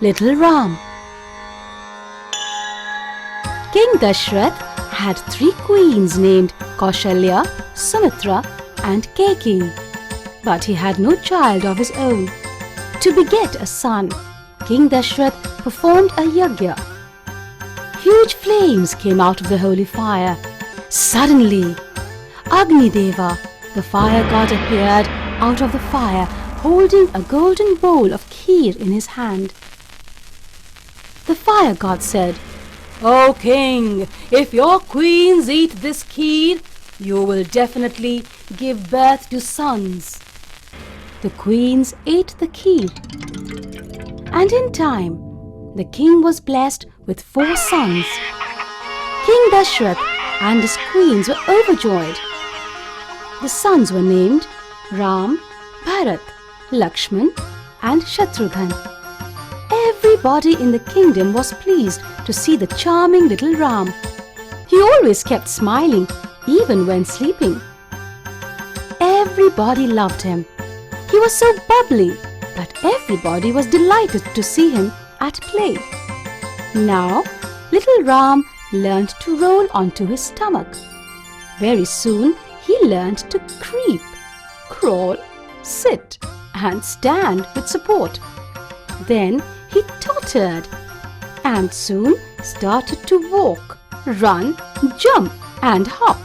Little Ram. King Dashrath had 3 queens named Kaushalya, Sumitra and Kaikeyi, but he had no child of his own. To beget a son, King Dashrath performed a yajna. Huge flames came out of the holy fire. Suddenly, Agni Deva, the fire god, appeared out of the fire, holding a golden bowl of kheer in his hand. The fire god said, "O king, if your queens eat this kheer, you will definitely give birth to sons." The queens ate the kheer, and in time, the king was blessed with 4 sons. King Dashrath and his queens were overjoyed. The sons were named Ram, Bharat, Lakshman and Shatrughan. Everybody in the kingdom was pleased to see the charming little Ram. He always kept smiling, even when sleeping. Everybody loved him. He was so bubbly that everybody was delighted to see him at play. Now, little Ram learned to roll onto his stomach. Very soon, he learned to creep, crawl, sit and stand with support. Then he tottered and soon started to walk, run, jump and hop.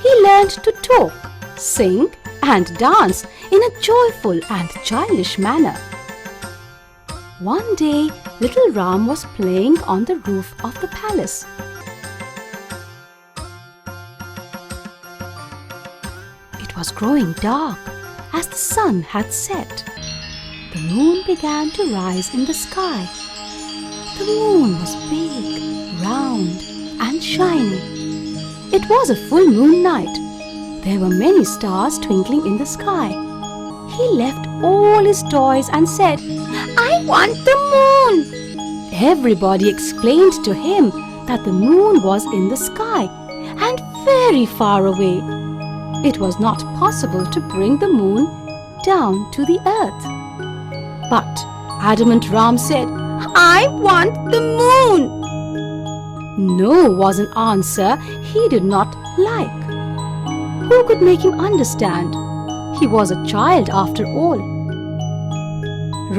He learned to talk, sing and dance in a joyful and childish manner. One day, little Ram was playing on the roof of the palace. It was growing dark as the sun had set. The moon began to rise in the sky. The moon was big, round and shiny. It was a full moon night. There were many stars twinkling in the sky. He left all his toys and said, "I want the moon." Everybody explained to him that the moon was in the sky and very far away. It was not possible to bring the moon down to the earth. But adamant Ram said, "I want the moon." No was an answer he did not like. Who could make him understand? He was a child after all.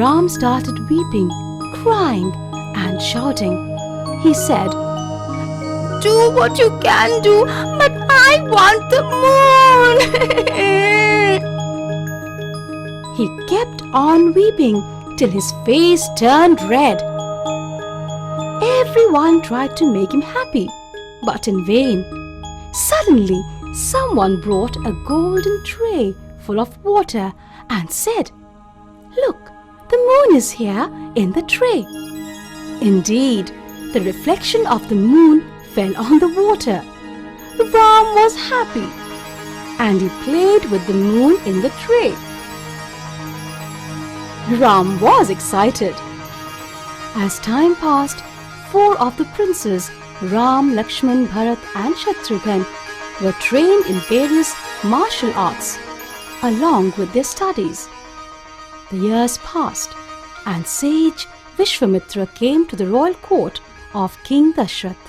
Ram started weeping, crying and shouting. He said, "Do what you can do, but I want the moon." He kept on weeping till his face turned red. Everyone tried to make him happy, but in vain. Suddenly, someone brought a golden tray full of water and said, "Look, the moon is here in the tray." Indeed, the reflection of the moon fell on the water. Ram was happy and he played with the moon in the tray. Ram was excited. As time passed, 4 of the princes, Ram, Lakshman, Bharat and Shatrughan, were trained in various martial arts along with their studies. The years passed and sage Vishwamitra came to the royal court of King Dashrath.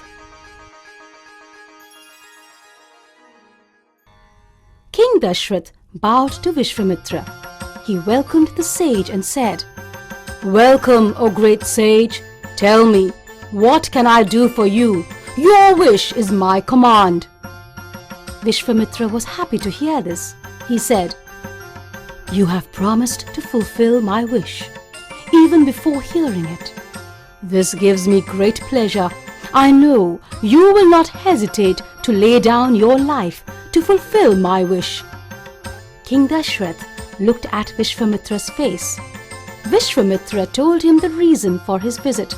King Dashrath bowed to Vishwamitra. He welcomed the sage and said, "Welcome, O great sage. Tell me, what can I do for you? Your wish is my command." Vishwamitra was happy to hear this. He said, "You have promised to fulfill my wish, even before hearing it. This gives me great pleasure. I know you will not hesitate to lay down your life to fulfill my wish." King Dashrath looked at Vishwamitra's face. Vishwamitra told him the reason for his visit.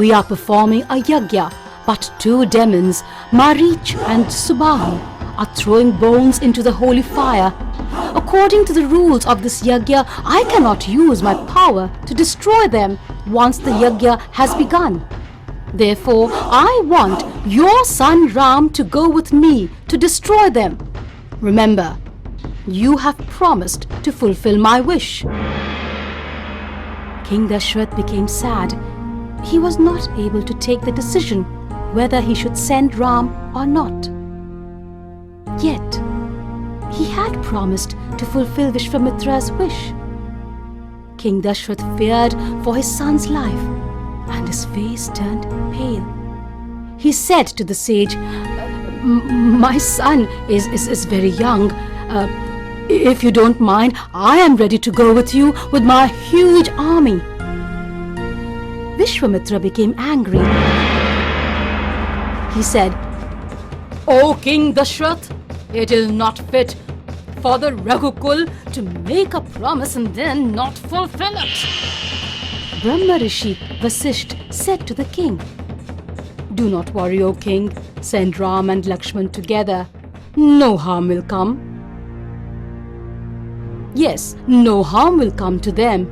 "We are performing a yajna, but 2 demons, Marich and Subahu, are throwing bones into the holy fire. According to the rules of this yajna, I cannot use my power to destroy them once the yajna has begun. Therefore, I want your son Ram to go with me to destroy them. Remember, you have promised to fulfill my wish." King Dashrath became sad. He was not able to take the decision whether he should send Ram or not. Yet, he had promised to fulfill Vishwamitra's wish. King Dashrath feared for his son's life, and his face turned pale. He said to the sage, "My son is very young. If you don't mind, I am ready to go with you with my huge army." Vishwamitra became angry. He said, "O King Dashrath, it is not fit for the Raghukul to make a promise and then not fulfill it." Brahma Rishi Vasisht said to the king, "Do not worry, O king. Send Ram and Lakshman together. No harm will come." Yes, no harm will come to them.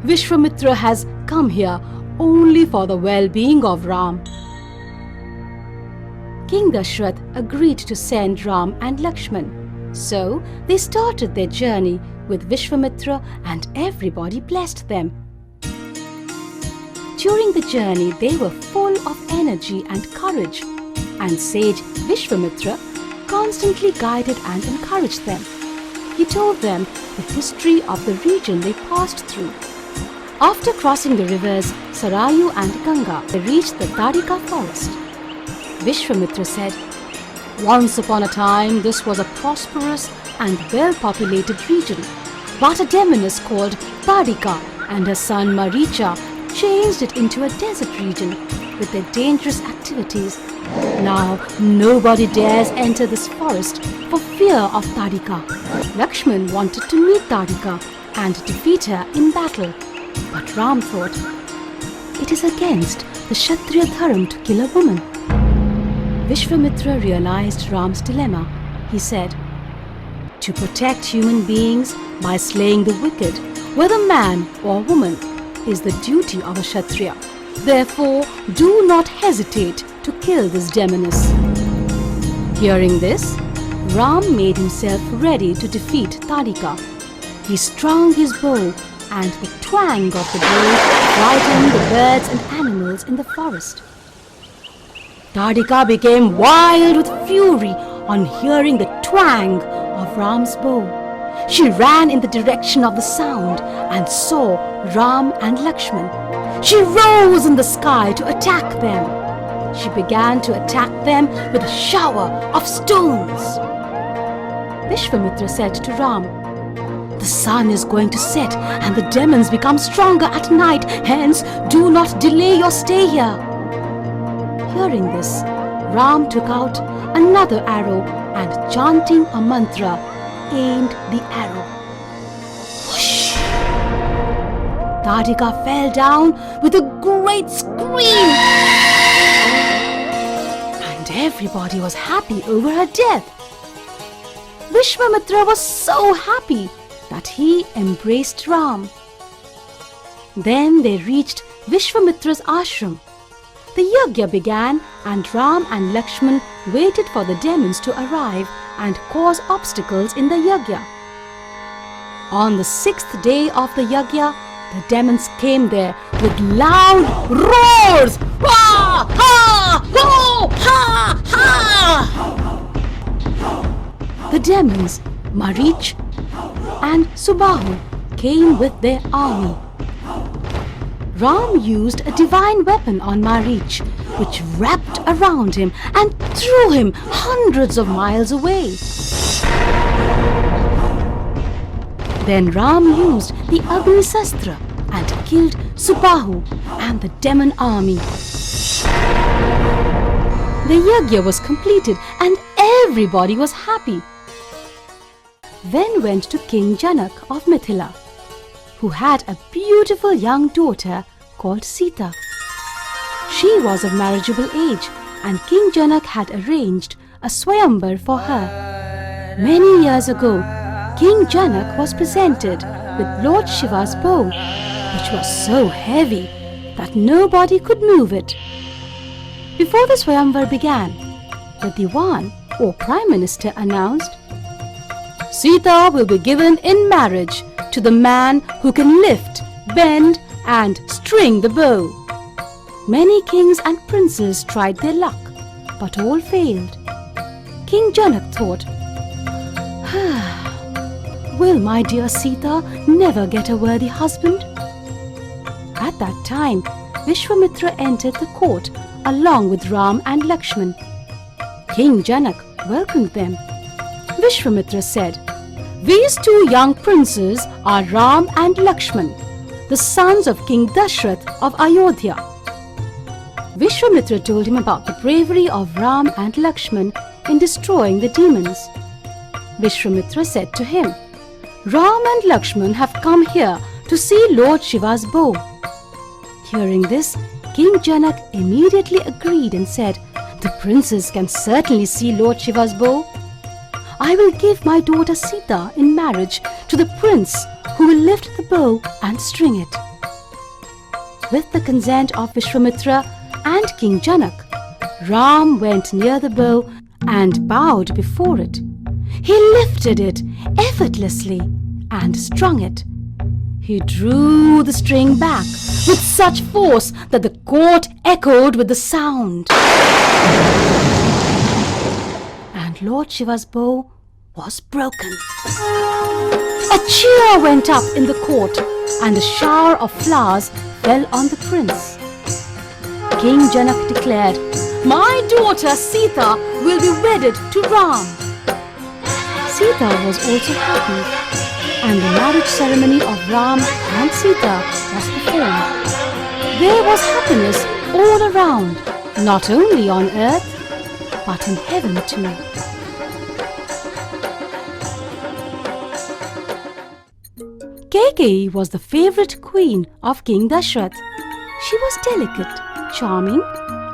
Vishwamitra has come here only for the well-being of Ram. King Dashrath agreed to send Ram and Lakshman. So they started their journey with Vishwamitra, and everybody blessed them. During the journey, they were full of energy and courage, and sage Vishwamitra constantly guided and encouraged them. He told them the history of the region they passed through. After crossing the rivers Sarayu and Ganga, they reached the Tadika forest. Vishwamitra said, "Once upon a time, this was a prosperous and well-populated region. But a demoness called Tadika and her son Maricha changed it into a desert region with their dangerous activities. Now, nobody dares enter this forest for fear of Tadika." Lakshman wanted to meet Tadika and defeat her in battle. But Ram thought, it is against the Kshatriya Dharma to kill a woman. Vishwamitra realized Ram's dilemma. He said, "To protect human beings by slaying the wicked, whether man or woman, is the duty of a Kshatriya. Therefore, do not hesitate to kill this demoness." Hearing this, Ram made himself ready to defeat Tadika. He strung his bow, and the twang of the bow frightened the birds and animals in the forest. Tadika became wild with fury on hearing the twang of Ram's bow. She ran in the direction of the sound and saw Ram and Lakshman. She rose in the sky to attack them. She began to attack them with a shower of stones. Vishwamitra said to Ram, "The sun is going to set and the demons become stronger at night. Hence, do not delay your stay here." Hearing this, Ram took out another arrow and, chanting a mantra, aimed the arrow. Whoosh! Tadika fell down with a great scream, and everybody was happy over her death. Vishwamitra was so happy that he embraced Ram. Then they reached Vishwamitra's ashram. The yajna began, and Ram and Lakshman waited for the demons to arrive and cause obstacles in the yajna. On the 6th day of the yajna, the demons came there with loud roars. Ha! Ha! Ho! Ha! Ha! The demons, Marich and Subahu, came with their army. Ram used a divine weapon on Marich, which wrapped around him and threw him hundreds of miles away. Then Ram used the Agni Sastra and killed Subahu and the demon army. The yajna was completed and everybody was happy. Then went to King Janak of Mithila, who had a beautiful young daughter called Sita. She was of marriageable age, and King Janak had arranged a swayamvar for her. Many years ago, King Janak was presented with Lord Shiva's bow, which was so heavy that nobody could move it. Before the swayamvar began, the Diwan, or Prime Minister, announced, "Sita will be given in marriage to the man who can lift, bend and string the bow. Many kings and princes tried their luck, but all failed. King Janak thought, will my dear Sita never get a worthy husband? At that time, Vishwamitra entered the court along with Ram and Lakshman. King Janak welcomed them. Vishwamitra said, "These two young princes are Ram and Lakshman, the sons of King Dashrath of Ayodhya." Vishwamitra told him about the bravery of Ram and Lakshman in destroying the demons. Vishwamitra said to him, "Ram and Lakshman have come here to see Lord Shiva's bow." Hearing this, King Janak immediately agreed and said, "The princes can certainly see Lord Shiva's bow. I will give my daughter Sita in marriage to the prince who will lift the bow and string it." With the consent of Vishwamitra and King Janak, Ram went near the bow and bowed before it. He lifted it effortlessly and strung it. He drew the string back with such force that the court echoed with the sound. And Lord Shiva's bow was broken. A cheer went up in the court, and a shower of flowers fell on the prince. King Janak declared, "My daughter Sita will be wedded to Ram." Sita was also happy, and the marriage ceremony of Ram and Sita was performed. There was happiness all around, not only on earth, but in heaven too. Kaikeyi was the favorite queen of King Dashrath. She was delicate, charming,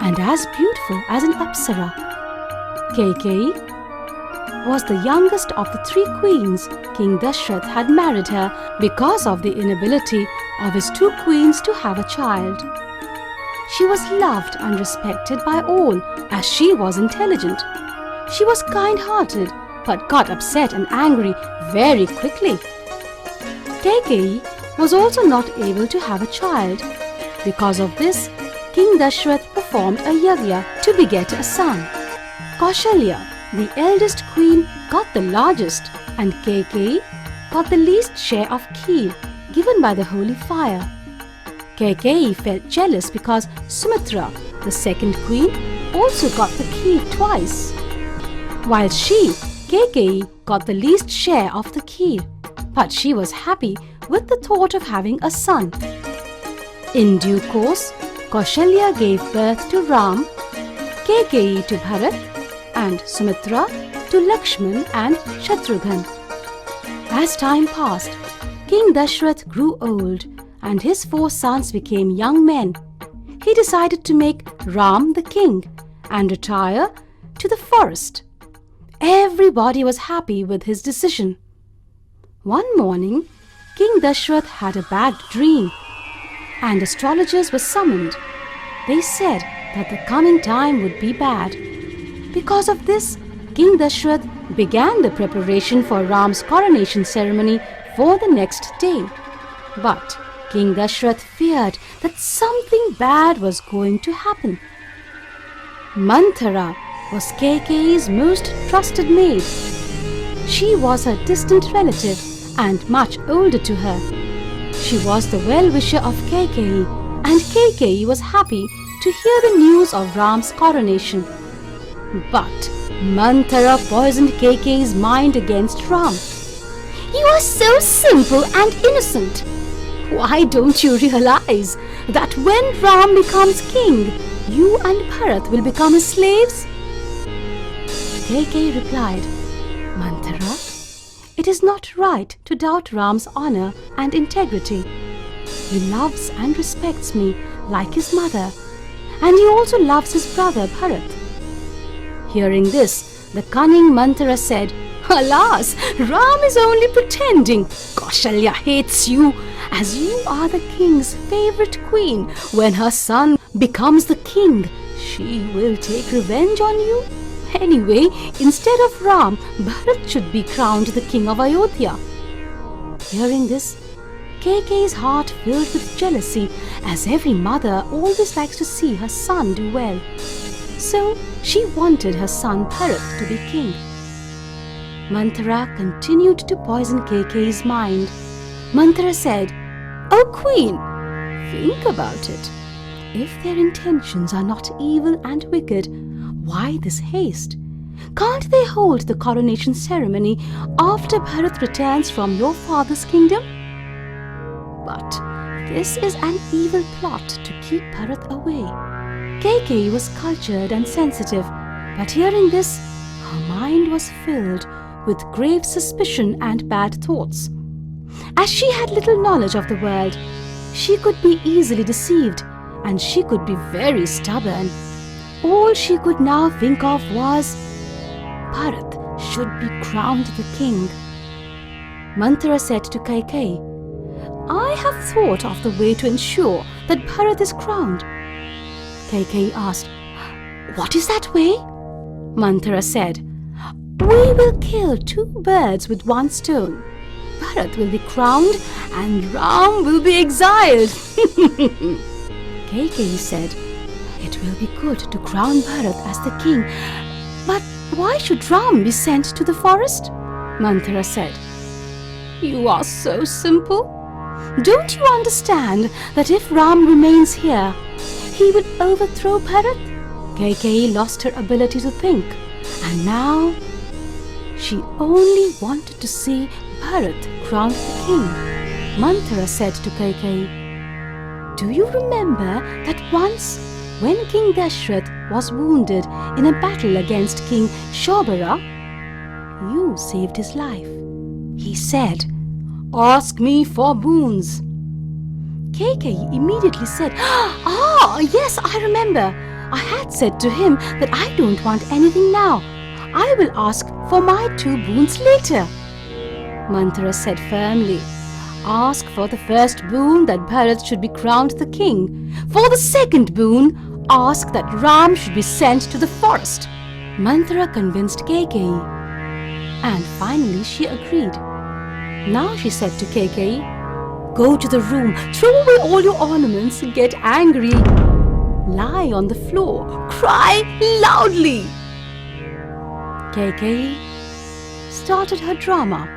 and as beautiful as an apsara. Kaikeyi was the youngest of the 3 queens. King Dashrath had married her because of the inability of his 2 queens to have a child. She was loved and respected by all as she was intelligent. She was kind-hearted but got upset and angry very quickly. Kaikeyi was also not able to have a child. Because of this, King Dashrath performed a yagya to beget a son. Kaushalya, the eldest queen, got the largest, and Kaikeyi got the least share of kheer given by the holy fire. Kaikeyi felt jealous because Sumitra, the second queen, also got the kheer twice, while she, Kaikeyi, got the least share of the kheer, but she was happy with the thought of having a son. In due course, Kaushalya gave birth to Ram, Kaikeyi to Bharat, and Sumitra to Lakshman and Shatrughan. As time passed, King Dashrath grew old and his 4 sons became young men. He decided to make Ram the king and retire to the forest. Everybody was happy with his decision. One morning, King Dashrath had a bad dream, and astrologers were summoned. They said that the coming time would be bad. Because of this, King Dashrath began the preparation for Ram's coronation ceremony for the next day. But King Dashrath feared that something bad was going to happen. Manthara was Kaikeyi's most trusted maid. She was her distant relative and much older to her. She was the well-wisher of Kaikeyi, and Kaikeyi was happy to hear the news of Ram's coronation. But Manthara poisoned Kaikeyi's mind against Ram. "You are so simple and innocent. Why don't you realize that when Ram becomes king, you and Bharat will become his slaves?" Kaikeyi replied, "Manthara, it is not right to doubt Ram's honor and integrity. He loves and respects me like his mother, and he also loves his brother Bharat." Hearing this, the cunning Manthara said, "Alas, Ram is only pretending. Kaushalya hates you, as you are the king's favorite queen. When her son becomes the king, she will take revenge on you. Anyway, instead of Ram, Bharat should be crowned the king of Ayodhya." Hearing this, Keike's heart filled with jealousy, as every mother always likes to see her son do well. So she wanted her son Bharat to be king. Manthara continued to poison Keike's mind. Manthara said, "O Queen, think about it. If their intentions are not evil and wicked, why this haste? Can't they hold the coronation ceremony after Bharat returns from your father's kingdom? But this is an evil plot to keep Bharat away." Keikei was cultured and sensitive, but hearing this, her mind was filled with grave suspicion and bad thoughts. As she had little knowledge of the world, she could be easily deceived, and she could be very stubborn. All she could now think of was, Bharat should be crowned the king. Manthara said to Keikei, "I have thought of the way to ensure that Bharat is crowned." Keikei asked, "What is that way?" Manthara said, "We will kill 2 birds with 1 stone. Bharat will be crowned and Ram will be exiled." Keikei said, "It will be good to crown Bharat as the king, but why should Ram be sent to the forest?" Manthara said, "You are so simple. Don't you understand that if Ram remains here, he would overthrow Bharat?" Keikei lost her ability to think, and now she only wanted to see Bharat crowned the king. Manthara said to Keikei, "Do you remember that once, when King Dashrath was wounded in a battle against King Shobara, you saved his life? He said, 'Ask me for boons.'" Keikei immediately said, "Ah, yes, I remember. I had said to him that I don't want anything now. I will ask for my 2 boons later." Manthara said firmly, "Ask for the first boon that Bharat should be crowned the king. For the second boon, ask that Ram should be sent to the forest." Manthara convinced Keikei, and finally she agreed. Now she said to Keikei, "Go to the room, throw away all your ornaments, get angry, lie on the floor, cry loudly." Keikei started her drama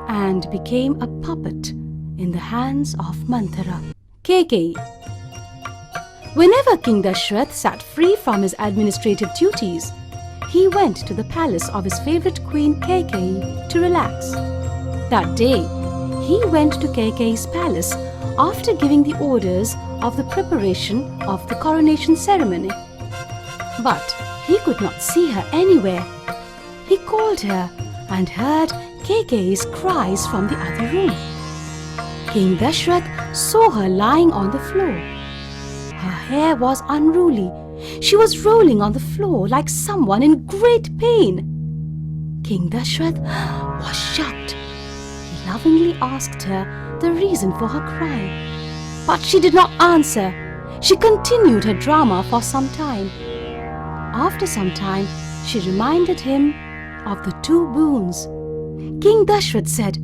and became a puppet in the hands of Manthara. Keikei. Whenever King Dashrath sat free from his administrative duties, he went to the palace of his favorite queen Keikei to relax. That day, he went to Keikei's palace after giving the orders of the preparation of the coronation ceremony. But he could not see her anywhere. He called her and heard Keikei's cries from the other room. King Dashrath saw her lying on the floor. Her hair was unruly. She was rolling on the floor like someone in great pain. King Dashrath was shocked. He lovingly asked her the reason for her cry, but she did not answer. She continued her drama for some time. After some time, she reminded him of the 2 boons. King Dashrath said,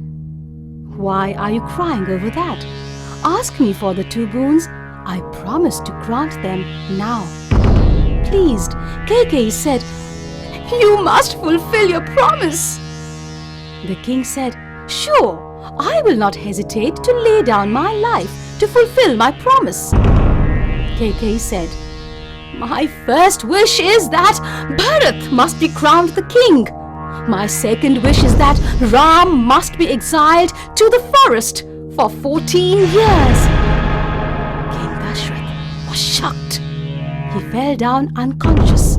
"Why are you crying over that? Ask me for the 2 boons. I promise to grant them now." Pleased, Keikei said, "You must fulfill your promise." The king said, "Sure, I will not hesitate to lay down my life to fulfill my promise." Keikei said, "My first wish is that Bharat must be crowned the king. My second wish is that Ram must be exiled to the forest for 14 years. King Dashrath was shocked. He fell down unconscious.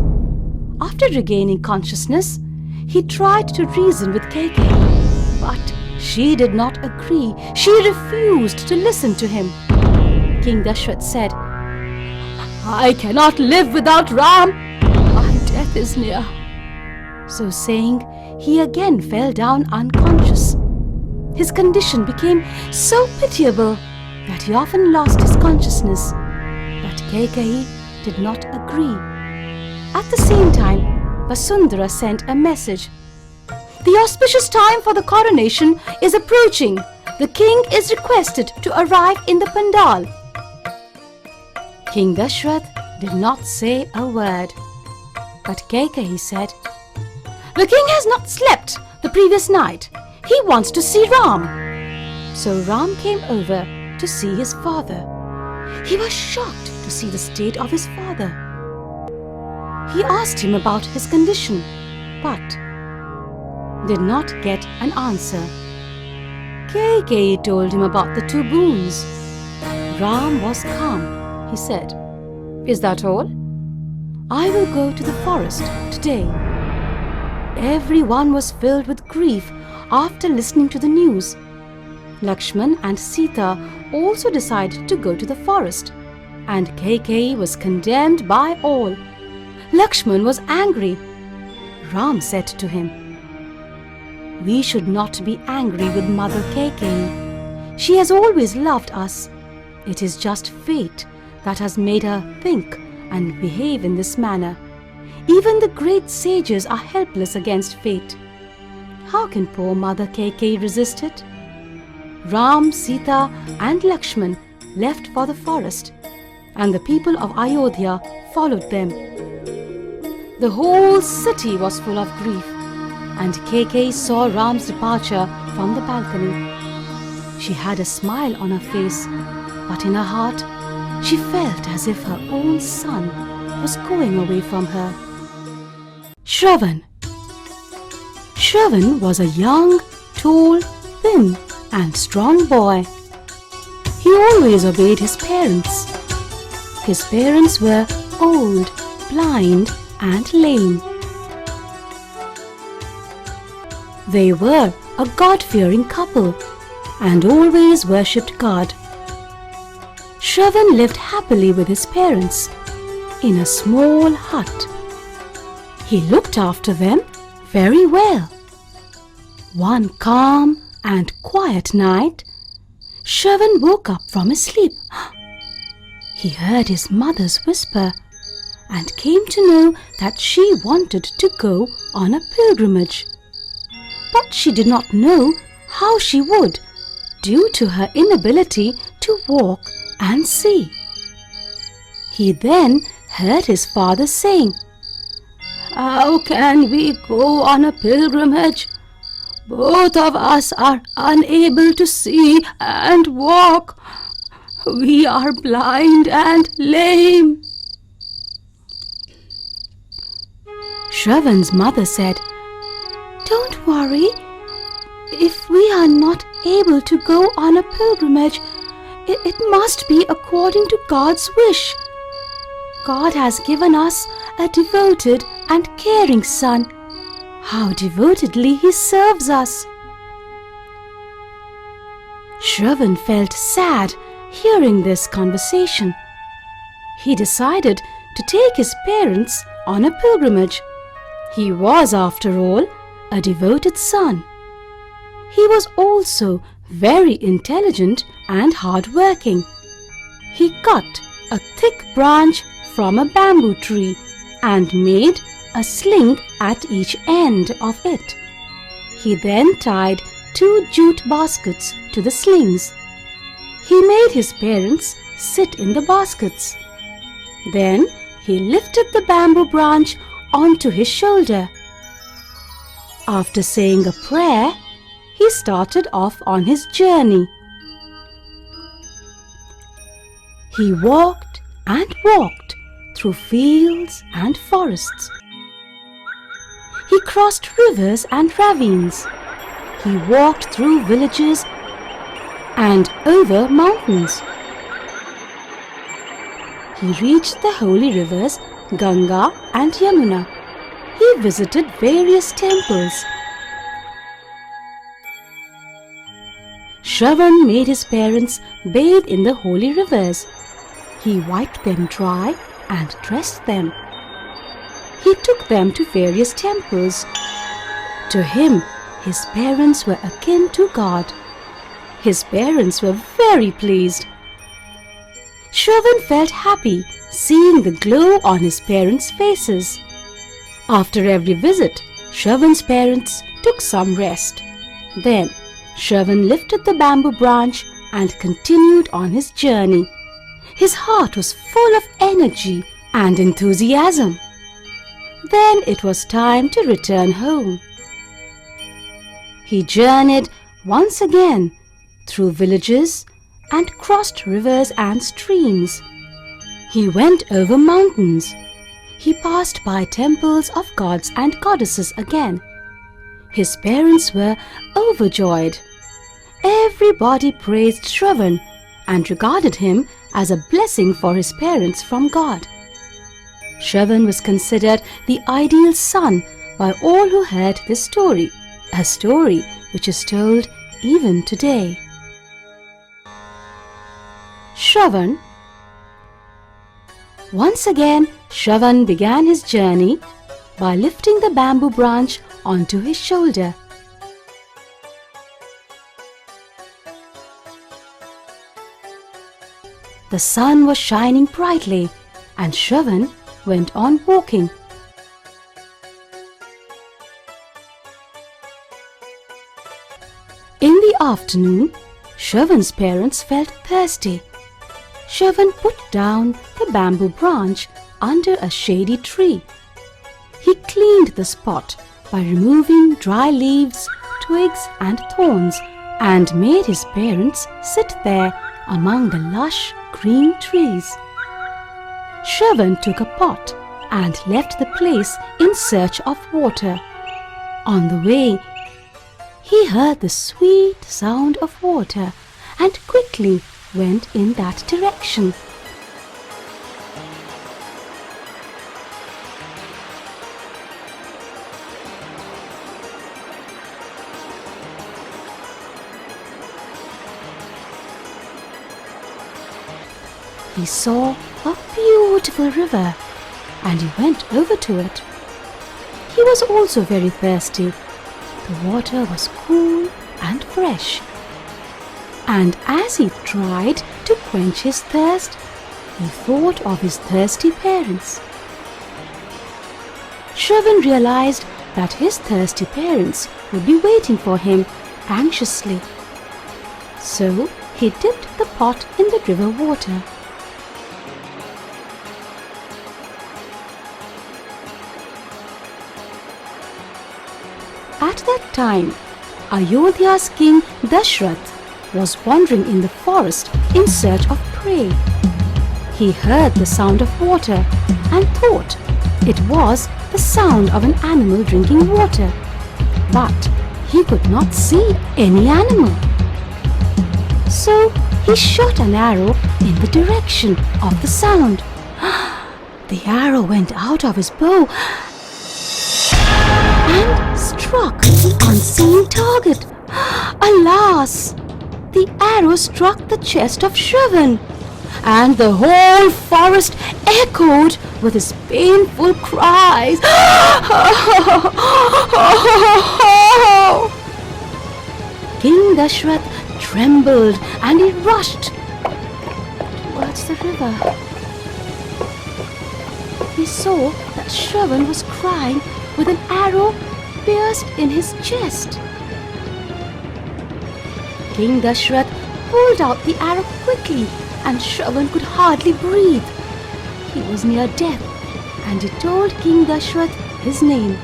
After regaining consciousness, he tried to reason with Keikei, but she did not agree. She refused to listen to him. King Dashrath said, "I cannot live without Ram. My death is near." So saying, he again fell down unconscious. His condition became so pitiable that he often lost his consciousness. But Keikei did not agree. At the same time, Vasundhara sent a message. "The auspicious time for the coronation is approaching. The king is requested to arrive in the pandal. King Dashrath did not say a word. But Kaikeyi said, "The king has not slept the previous night. He wants to see Ram." So Ram came over to see his father. He was shocked to see the state of his father. He asked him about his condition, but did not get an answer. Kaikeyi told him about the two boons. Ram was calm. He said, "Is that all? I will go to the forest today." Everyone was filled with grief after listening to the news. Lakshman and Sita also decided to go to the forest, and Kaikeyi was condemned by all. Lakshman was angry. Ram said to him, "We should not be angry with Mother Kaikeyi. She has always loved us. It is just fate that has made her think and behave in this manner. Even the great sages are helpless against fate. How can poor Mother Kaikeyi resist it?" Ram, Sita and Lakshman left for the forest, and the people of Ayodhya followed them. The whole city was full of grief, and Kaikeyi saw Ram's departure from the balcony. She had a smile on her face, but in her heart she felt as if her own son was going away from her. Shravan. Shravan was a young, tall, thin and strong boy. He always obeyed his parents. His parents were old, blind and lame. They were a God-fearing couple and always worshipped God. Shravan lived happily with his parents in a small hut. He looked after them very well. One calm and quiet night, Shravan woke up from his sleep. He heard his mother's whisper and came to know that she wanted to go on a pilgrimage. But she did not know how she would, due to her inability to walk and see. He then heard his father saying, "How can we go on a pilgrimage? Both of us are unable to see and walk. We are blind and lame." Shravan's mother said, "Don't worry. If we are not able to go on a pilgrimage, it must be according to God's wish. God has given us a devoted and caring son. How devotedly he serves us." Shravan felt sad hearing this conversation. He decided to take his parents on a pilgrimage. He was, after all, a devoted son. He was also very intelligent and hard-working. He cut a thick branch from a bamboo tree and made a sling at each end of it. He then tied 2 jute baskets to the slings. He made his parents sit in the baskets. Then he lifted the bamboo branch onto his shoulder. After saying a prayer, he started off on his journey. He walked and walked through fields and forests. He crossed rivers and ravines. He walked through villages and over mountains. He reached the holy rivers Ganga and Yamuna. He visited various temples. Shravan made his parents bathe in the holy rivers. He wiped them dry and dressed them. He took them to various temples. To him, his parents were akin to God. His parents were very pleased. Shravan felt happy seeing the glow on his parents' faces. After every visit, Shravan's parents took some rest. Then Shravan lifted the bamboo branch and continued on his journey. His heart was full of energy and enthusiasm. Then it was time to return home. He journeyed once again through villages and crossed rivers and streams. He went over mountains. He passed by temples of gods and goddesses again. His parents were overjoyed. Everybody praised Shravan and regarded him as a blessing for his parents from God. Shravan was considered the ideal son by all who heard this story, a story which is told even today. Shravan. Once again, Shravan began his journey by lifting the bamboo branch onto his shoulder. The sun was shining brightly and Shravan went on walking. In the afternoon, Shravan's parents felt thirsty. Shravan put down the bamboo branch under a shady tree. He cleaned the spot by removing dry leaves, twigs and thorns and made his parents sit there among the lush green trees. Shravan took a pot and left the place in search of water. On the way, he heard the sweet sound of water and quickly went in that direction. He saw a beautiful river and he went over to it. He was also very thirsty. The water was cool and fresh. And as he tried to quench his thirst, he thought of his thirsty parents. Shravan realized that his thirsty parents would be waiting for him anxiously. So he dipped the pot in the river water. At that time, Ayodhya's king Dashrath was wandering in the forest in search of prey. He heard the sound of water and thought it was the sound of an animal drinking water, but he could not see any animal. So he shot an arrow in the direction of the sound. The arrow went out of his bow and struck the unseen target. Alas! The arrow struck the chest of Shravan, and the whole forest echoed with his painful cries. King Dashrath trembled and he rushed towards the river. He saw that Shravan was crying with an arrow pierced in his chest. King Dashrath pulled out the arrow quickly and Shravan could hardly breathe. He was near death and he told King Dashrath his name.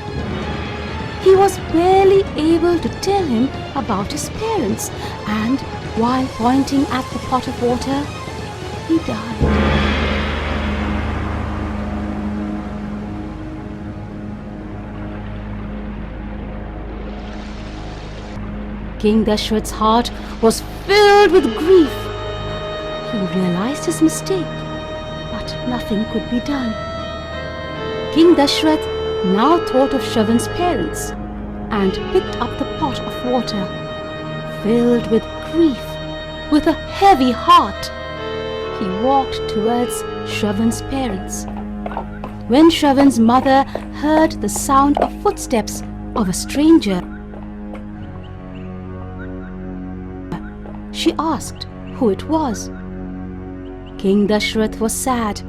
He was barely able to tell him about his parents, and while pointing at the pot of water, he died. King Dashrath's heart was filled with grief. He realized his mistake, but nothing could be done. King Dashrath now thought of Shravan's parents and picked up the pot of water. Filled with grief, with a heavy heart, he walked towards Shravan's parents. When Shravan's mother heard the sound of footsteps of a stranger, she asked who it was. King Dashrath was sad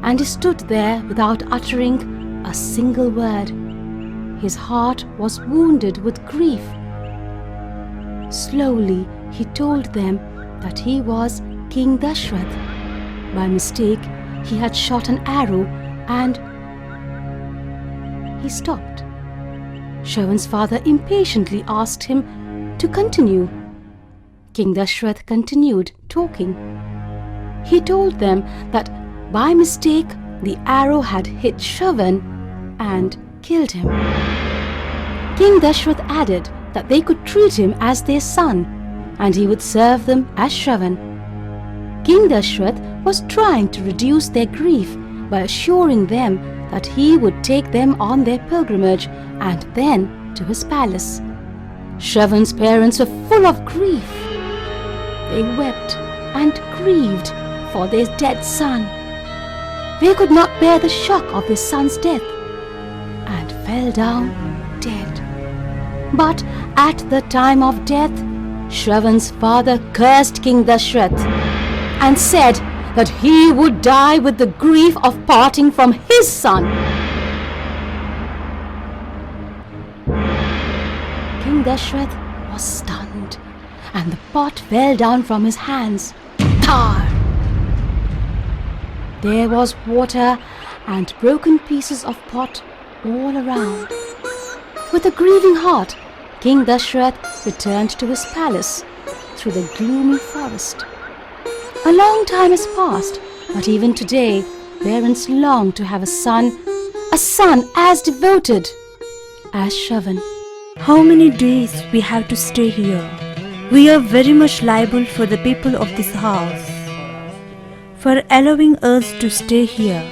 and he stood there without uttering a single word. His heart was wounded with grief. Slowly he told them that he was King Dashrath. By mistake, he had shot an arrow and he stopped. Shravan's father impatiently asked him to continue. King Dashrath continued talking. He told them that by mistake the arrow had hit Shravan and killed him. King Dashrath added that they could treat him as their son and he would serve them as Shravan. King Dashrath was trying to reduce their grief by assuring them that he would take them on their pilgrimage and then to his palace. Shravan's parents were full of grief. They wept and grieved for their dead son. They could not bear the shock of their son's death and fell down dead. But at the time of death, Shravan's father cursed King Dashrath and said that he would die with the grief of parting from his son. King Dashrath was stunned and the pot fell down from his hands. Tar! There was water and broken pieces of pot all around. With a grieving heart, King Dashrath returned to his palace through the gloomy forest. A long time has passed, but even today, parents long to have a son as devoted as Shravan. How many days we have to stay here? We are very much liable for the people of this house for allowing us to stay here.